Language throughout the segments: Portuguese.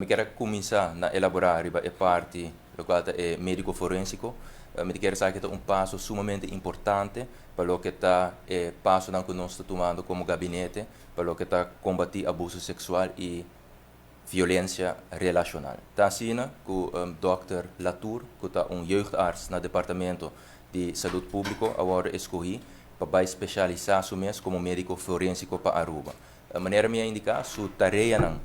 Mi quero começar a elaborar a parte do qual é médico forensico. Me quero saber que é passo sumamente importante para o que está passo que nós estamos tomando como gabinete para o que está combater abuso sexual e violência relacional. Está assim com o Dr. Latour, que está jeugdarts no Departamento de Saúde Pública, agora escolhi para especializar-se mesmo como médico forensico para Aruba. A maneira me indicar sua tarefa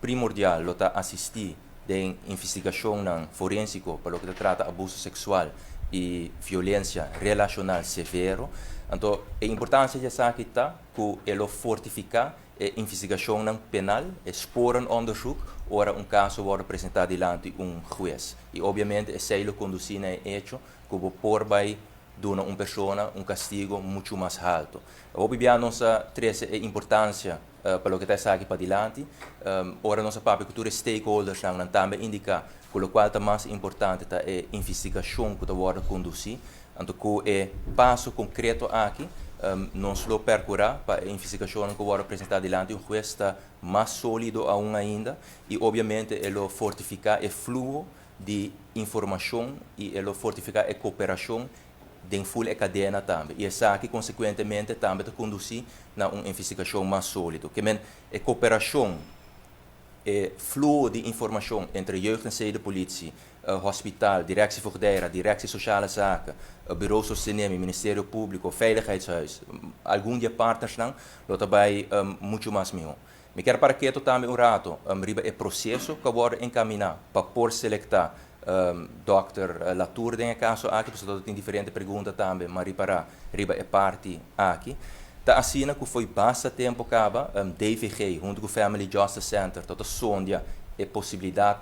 primordial é assistir da investigação forensica para o que trata abuso sexual e violência relacional severo. Então, a importância de saber que ele fortificar a investigação penal, expor onderzoek, ora caso wordt apresentado diante juez. E, obviamente, esse conduzir a hecho que por vai dar uma pessoa castigo muito mais alto. Obviamente, nós temos a importância para o que está aqui para diante. Ora, nós sabemos que todos os stakeholders também indicam que o qual é mais importante é a investigação que vai conduzir. Então, que é passo concreto aqui, não só percorrer para a investigação que vai apresentar diante juez está mais sólido ainda e, obviamente, ele fortificar o fluxo de informação e ele fortificar a cooperação de full cadena também. E essa aqui, consequentemente, também está conduzir a uma investigação mais sólida. Que a cooperação, o fluxo de informação entre jeugd- en politie, hospital, directie Verdera, directie Sociale Zaken, Bureau Sostenemi, Ministério Público, Veiligheidshuis, alguns de partners não, lot bij muito mais melhor. Me quero para que também um rato, riba é processo que agora encaminhar para por selectar Dr. Latour tem caso aqui, porque tem diferentes perguntas também, mas riba é parte aqui. Tá assim que foi bastante tempo acaba, DVG, junto com o Family Justice Center, toda sonda a possibilidade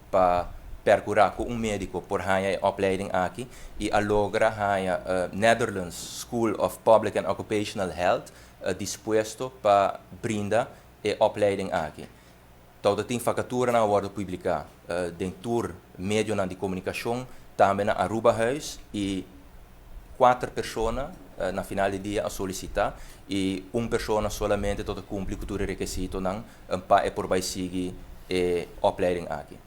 para percorrer com médico por a opleiding aqui e a logra a Netherlands School of Public and Occupational Health disposto para brindar a opleiding aqui. Toda tem vacatura na hora de publicar dentro meio de comunicação, também na Aruba Huis e 4 pessoas na final do dia a solicitar e uma pessoa somente toda cumpre com todo o requisito para por vai seguir a opleiding aqui.